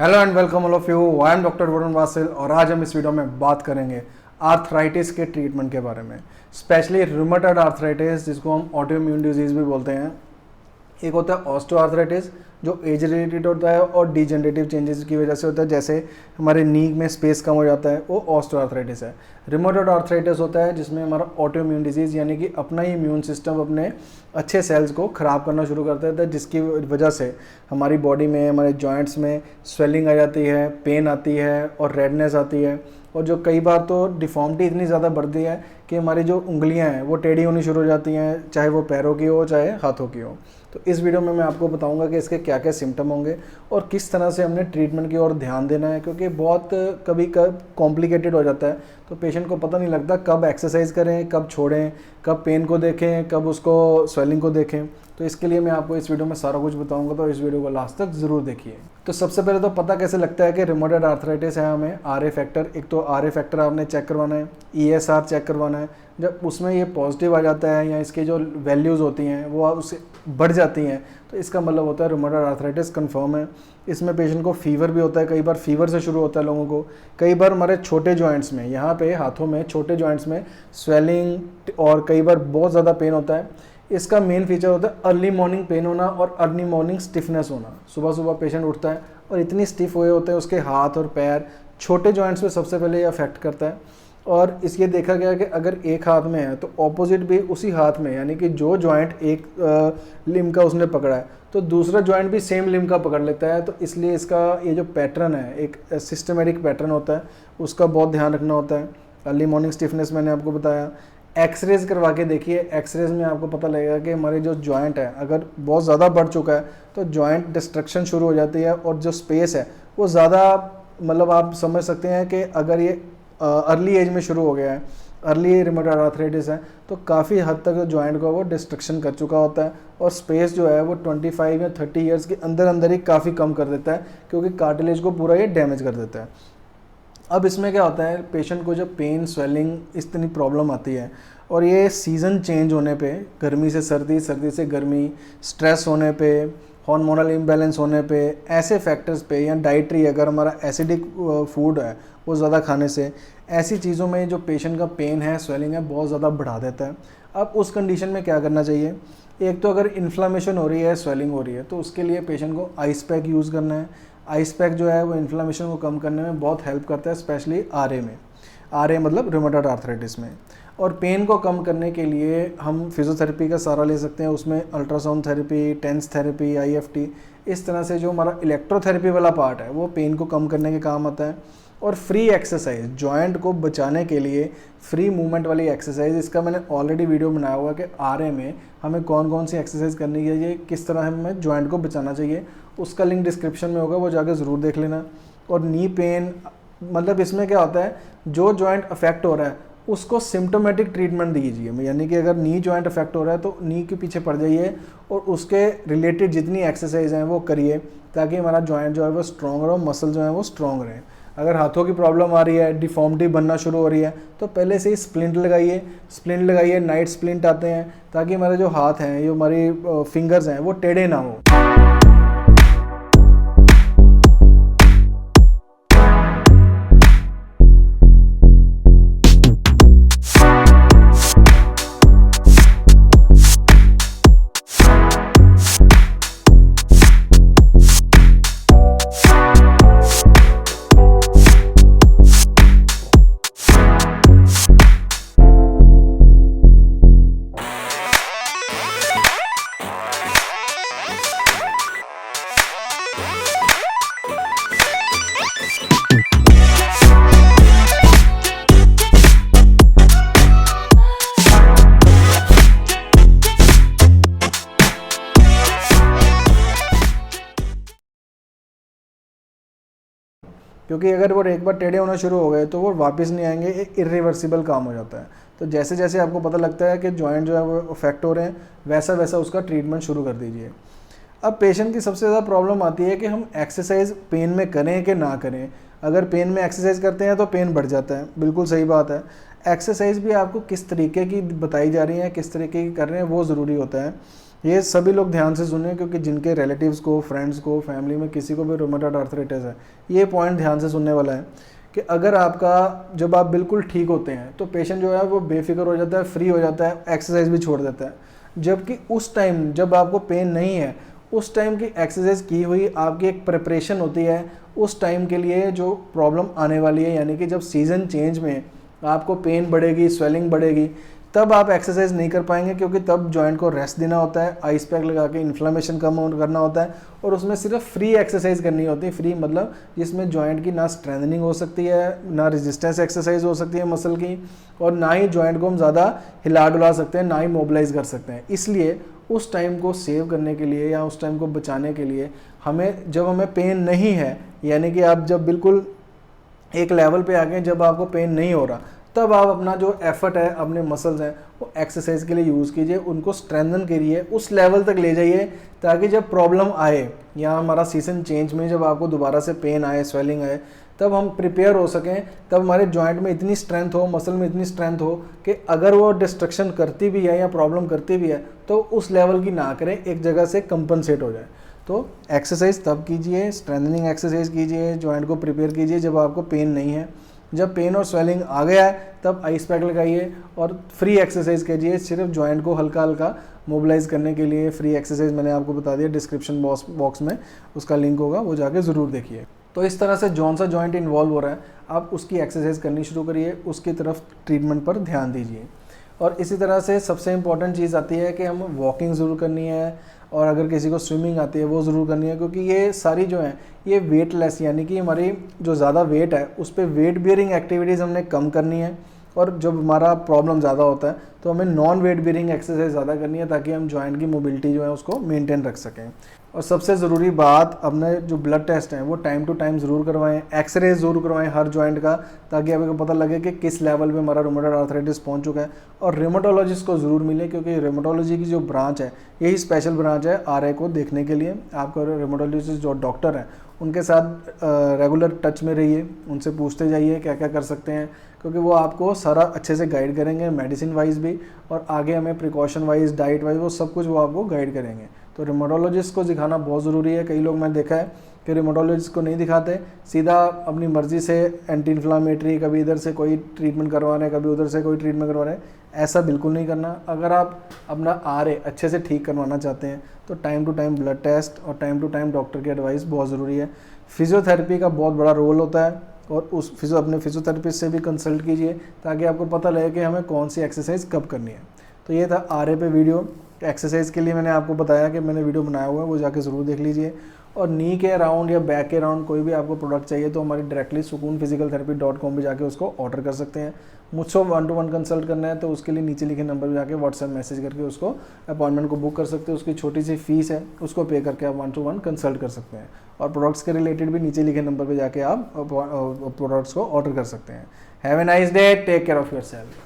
Hello and welcome all of you. I am doctor Varun Vasil और आज हम इस वीडियो में बात करेंगे आर्थराइटिस के ट्रीटमेंट के बारे में, स्पेशली रूमेटॉइड आर्थराइटिस जिसको हम ऑटोइम्यून डिजीज़ भी बोलते हैं। एक होता है ऑस्टियोआर्थराइटिस जो एज रिलेटेड होता है और डिजेनरेटिव चेंजेस की वजह से होता है, जैसे हमारे नी में स्पेस कम हो जाता है, वो ऑस्टियोआर्थराइटिस है। रूमेटॉइड आर्थराइटिस होता है जिसमें हमारा ऑटोइम्यून डिजीज़ यानी कि अपना ही इम्यून सिस्टम अपने अच्छे सेल्स को ख़राब करना शुरू कर देता है, जिसकी वजह से हमारी बॉडी में, हमारे जॉइंट्स में स्वेलिंग आ जाती है, पेन आती है और रेडनेस आती है। और जो कई बार तो डिफॉर्मिटी इतनी ज़्यादा बढ़ती है कि हमारी जो उंगलियां हैं वो टेढ़ी होनी शुरू हो जाती हैं, चाहे वो पैरों की हो चाहे हाथों की हो। तो इस वीडियो में मैं आपको बताऊंगा कि इसके क्या क्या सिम्टम होंगे और किस तरह से हमने ट्रीटमेंट की ओर ध्यान देना है, क्योंकि बहुत कभी कॉम्प्लिकेटेड हो जाता है। तो पेशेंट को पता नहीं लगता कब एक्सरसाइज करें, कब छोड़ें, कब पेन को देखें, कब उसको स्वेलिंग को देखें। तो इसके लिए मैं आपको इस वीडियो में सारा कुछ बताऊंगा, तो इस वीडियो को लास्ट तक ज़रूर देखिए। तो सबसे पहले तो पता कैसे लगता है कि रूमेटॉइड आर्थराइटिस है हमें? आरए फैक्टर, एक तो आरए फैक्टर आपने चेक करवाना है, ईएसआर चेक करवाना है। जब उसमें ये पॉजिटिव आ जाता है या इसकी जो वैल्यूज़ होती हैं वो उससे बढ़ जाती हैं, तो इसका मतलब होता है रूमेटॉइड आर्थराइटिस कंफर्म है। इसमें पेशेंट को फीवर भी होता है, कई बार फीवर से शुरू होता है लोगों को। कई बार हमारे छोटे जॉइंट्स में, यहाँ पे हाथों में छोटे जॉइंट्स में स्वेलिंग और कई बार बहुत ज़्यादा पेन होता है। इसका मेन फीचर होता है अर्ली मॉर्निंग पेन होना और अर्ली मॉर्निंग स्टिफनेस होना। सुबह सुबह पेशेंट उठता है और इतनी स्टिफ हुए होते हैं उसके हाथ और पैर, छोटे जॉइंट्स में सबसे पहले ये अफेक्ट करता है। और इसलिए देखा गया कि अगर एक हाथ में है तो ऑपोजिट भी उसी हाथ में, यानी कि जो जॉइंट एक लिम्ब का उसने पकड़ा है तो दूसरा जॉइंट भी सेम लिम्ब का पकड़ लेता है। तो इसलिए इसका ये जो पैटर्न है, एक सिस्टमेटिक पैटर्न होता है, उसका बहुत ध्यान रखना होता है। अर्ली मॉर्निंग स्टिफनेस मैंने आपको बताया। एक्सरेज करवा के देखिए, एक्सरेज में आपको पता लगेगा कि हमारे जो जॉइंट है अगर बहुत ज़्यादा बढ़ चुका है तो जॉइंट डिस्ट्रक्शन शुरू हो जाती है और जो स्पेस है वो ज़्यादा, मतलब आप समझ सकते हैं कि अगर ये अर्ली एज में शुरू हो गया है, अर्ली रूमेटॉइड आर्थराइटिस है, तो काफ़ी हद तक जॉइंट को वो डिस्ट्रक्शन कर चुका होता है और स्पेस जो है वो 25 या 30 ईयर्स के अंदर अंदर ही काफ़ी कम कर देता है, क्योंकि कार्टिलेज को पूरा ये डैमेज कर देता है। अब इसमें क्या होता है, पेशेंट को जब पेन, स्वेलिंग, इतनी प्रॉब्लम आती है और ये सीज़न चेंज होने पे, गर्मी से सर्दी, सर्दी से गर्मी, स्ट्रेस होने पे, हार्मोनल इम्बैलेंस होने पे, ऐसे फैक्टर्स पे, या डाइटरी, अगर हमारा एसिडिक फूड है वो ज़्यादा खाने से, ऐसी चीज़ों में जो पेशेंट का पेन है, स्वेलिंग है, बहुत ज़्यादा बढ़ा देता है। अब उस कंडीशन में क्या करना चाहिए? एक तो अगर इन्फ्लामेशन हो रही है, स्वेलिंग हो रही है, तो उसके लिए पेशेंट को आइस पैक यूज़ करना है। आइस पैक जो है वो इन्फ्लामेशन को कम करने में बहुत हेल्प करता है, स्पेशली आरए में। आरए मतलब रूमेटॉइड आर्थराइटिस में। और पेन को कम करने के लिए हम फिजियोथेरेपी का सहारा ले सकते हैं। उसमें ultrasound therapy, tense therapy, IFT, इस तरह से जो हमारा इलेक्ट्रोथेरेपी वाला पार्ट है वो पेन को कम करने के काम आता है। और फ्री एक्सरसाइज, जॉइंट को बचाने के लिए फ्री मूवमेंट वाली एक्सरसाइज, इसका मैंने ऑलरेडी वीडियो बनाया हुआ कि आरए में हमें कौन कौन सी एक्सरसाइज करनी चाहिए, किस तरह हमें जॉइंट को बचाना चाहिए, उसका लिंक डिस्क्रिप्शन में होगा, वो जाकर ज़रूर देख लेना। और नी पेन, मतलब इसमें क्या होता है, जो जॉइंट अफेक्ट हो रहा है उसको सिम्टोमेटिक ट्रीटमेंट दीजिए, यानी कि अगर नी जॉइंट अफेक्ट हो रहा है तो नी के पीछे पड़ जाइए और उसके रिलेटेड जितनी एक्सरसाइज हैं वो करिए, ताकि हमारा जॉइंट जो है वो स्ट्रॉन्ग रहे, मसल जो है वो स्ट्रॉन्ग रहे। अगर हाथों की प्रॉब्लम आ रही है, डिफॉर्मिटी बनना शुरू हो रही है, तो पहले से ही स्प्लिंट लगाइए, नाइट स्प्लिंट आते हैं, ताकि हमारे जो हाथ हैं, ये हमारी फिंगर्स हैं, वो टेढ़े ना हो। क्योंकि अगर वो एक बार टेढ़े होना शुरू हो गए तो वो वापस नहीं आएंगे, एक इरिवर्सिबल काम हो जाता है। तो जैसे जैसे आपको पता लगता है कि जॉइंट जो है वो अफेक्ट हो रहे हैं, वैसा वैसा उसका ट्रीटमेंट शुरू कर दीजिए। अब पेशेंट की सबसे ज़्यादा प्रॉब्लम आती है कि हम एक्सरसाइज पेन में करें कि ना करें। अगर पेन में एक्सरसाइज करते हैं तो पेन बढ़ जाता है, बिल्कुल सही बात है। एक्सरसाइज भी आपको किस तरीके की बताई जा रही है, किस तरीके की कर रहे हैं, वो ज़रूरी होता है। ये सभी लोग ध्यान से सुने, क्योंकि जिनके रिलेटिव्स को, फ्रेंड्स को, फैमिली में किसी को भी रूमेटॉइड आर्थराइटिस है, ये पॉइंट ध्यान से सुनने वाला है कि अगर आपका, जब आप बिल्कुल ठीक होते हैं तो पेशेंट जो है वो बेफिक्र हो जाता है, फ्री हो जाता है, एक्सरसाइज भी छोड़ देता है। जबकि उस टाइम जब आपको पेन नहीं है, उस टाइम की एक्सरसाइज की हुई आपकी एक प्रिपरेशन होती है उस टाइम के लिए जो प्रॉब्लम आने वाली है। यानी कि जब सीज़न चेंज में आपको पेन बढ़ेगी, स्वेलिंग बढ़ेगी, तब आप एक्सरसाइज नहीं कर पाएंगे, क्योंकि तब जॉइंट को रेस्ट देना होता है, आइस पैक लगा के इन्फ्लेमेशन कम करना होता है, और उसमें सिर्फ फ्री एक्सरसाइज करनी होती है। फ्री मतलब जिसमें जॉइंट की ना स्ट्रेंथनिंग हो सकती है, ना रेजिस्टेंस एक्सरसाइज हो सकती है मसल की, और ना ही जॉइंट को हम ज़्यादा हिला डुला सकते हैं, ना ही मोबिलाइज कर सकते हैं। इसलिए उस टाइम को सेव करने के लिए या उस टाइम को बचाने के लिए हमें, जब हमें पेन नहीं है, यानी कि आप जब बिल्कुल एक लेवल पे आ गए जब आपको पेन नहीं हो रहा, तब आप अपना जो एफर्ट है, अपने मसल्स हैं, वो एक्सरसाइज के लिए यूज़ कीजिए, उनको स्ट्रेंथन करिए, उस लेवल तक ले जाइए, ताकि जब प्रॉब्लम आए या हमारा सीजन चेंज में जब आपको दोबारा से पेन आए, स्वेलिंग आए, तब हम प्रिपेयर हो सकें, तब हमारे जॉइंट में इतनी स्ट्रेंथ हो, मसल में इतनी स्ट्रेंथ हो कि अगर वो डिस्ट्रक्शन करती भी है या प्रॉब्लम करती भी है तो उस लेवल की ना करें, एक जगह से कंपनसेट हो जाए। तो एक्सरसाइज तब कीजिए, स्ट्रेंथनिंग एक्सरसाइज कीजिए, जॉइंट को प्रिपेयर कीजिए जब आपको पेन नहीं है। जब पेन और स्वेलिंग आ गया है तब आइस पैक लगाइए और फ्री एक्सरसाइज कीजिए, सिर्फ जॉइंट को हल्का हल्का मोबिलाइज करने के लिए। फ्री एक्सरसाइज मैंने आपको बता दिया, डिस्क्रिप्शन बॉक्स में उसका लिंक होगा, वो जाके ज़रूर देखिए। तो इस तरह से जौन सा जॉइंट इन्वॉल्व हो रहा है आप उसकी एक्सरसाइज करनी शुरू करिए, उसकी तरफ ट्रीटमेंट पर ध्यान दीजिए। और इसी तरह से सबसे इम्पॉर्टेंट चीज़ आती है कि हम वॉकिंग ज़रूर करनी है, और अगर किसी को स्विमिंग आती है वो ज़रूर करनी है, क्योंकि ये सारी जो हैं ये वेटलेस, यानी कि हमारी जो ज़्यादा वेट है उस पर वेट बियरिंग एक्टिविटीज़ हमने कम करनी है। और जब हमारा प्रॉब्लम ज़्यादा होता है तो हमें नॉन वेट बियरिंग एक्सरसाइज ज़्यादा करनी है, ताकि हम जॉइंट की मोबिलिटी जो है उसको मेंटेन रख सकें। और सबसे ज़रूरी बात, अपने जो ब्लड टेस्ट हैं वो टाइम टू टाइम ज़रूर करवाएं, एक्सरे ज़रूर करवाएं हर जॉइंट का, ताकि आपको पता लगे कि किस लेवल पे हमारा रूमेटॉइड आर्थराइटिस पहुंच चुका है। और रेमेटोलॉजिस्ट को ज़रूर मिले, क्योंकि रेमेटोलॉजी की जो ब्रांच है यही स्पेशल ब्रांच है आरए को देखने के लिए। आपका रेमेटोलॉजिस्ट जो डॉक्टर हैं उनके साथ रेगुलर टच में रहिए, उनसे पूछते जाइए क्या क्या कर सकते हैं, क्योंकि वो आपको सारा अच्छे से गाइड करेंगे, मेडिसिन वाइज भी, और आगे हमें प्रिकॉशन वाइज, डाइट वाइज, वो सब कुछ वो आपको गाइड करेंगे। तो रेमेटोलॉजिस्ट को दिखाना बहुत ज़रूरी है। कई लोग मैंने देखा है कि रेमेटोलॉजिस्ट को नहीं दिखाते, सीधा अपनी मर्ज़ी से एंटी इन्फ्लामेटरी, कभी इधर से कोई ट्रीटमेंट करवा रहे हैं, कभी उधर से कोई ट्रीटमेंट करवा रहे हैं। ऐसा बिल्कुल नहीं करना। अगर आप अपना आरए अच्छे से ठीक करवाना चाहते हैं तो time to time blood test और टाइम टू टाइम डॉक्टर की एडवाइस बहुत ज़रूरी है। फिजियोथेरेपी का बहुत बड़ा रोल होता है, और उस अपने फिजियोथेरेपिस्ट से भी कंसल्ट कीजिए, ताकि आपको पता लगे कि हमें कौन सी एक्सरसाइज कब करनी है। तो ये था आरए पे वीडियो। एक्सरसाइज के लिए मैंने आपको बताया कि मैंने वीडियो बनाया हुआ है, वो जाके ज़रूर देख लीजिए। और नी के अराउंड या बैक के अराउंड कोई भी आपको प्रोडक्ट चाहिए तो हमारी डायरेक्टली sukoonphysicaltherapy.com पे जाके उसको ऑर्डर कर सकते हैं। मुझसे 1-to-1 कंसल्ट करना है तो उसके लिए नीचे लिखे नंबर पे जाके व्हाट्सएप मैसेज करके उसको अपॉइंटमेंट को बुक कर सकते हैं। उसकी छोटी सी फीस है, उसको पे करके आप 1-to-1 कंसल्ट कर सकते हैं। और प्रोडक्ट्स के रिलेटेड भी नीचे लिखे नंबर पर जाके आप प्रोडक्ट्स को ऑर्डर कर सकते हैं। Have a nice day, take care of yourself.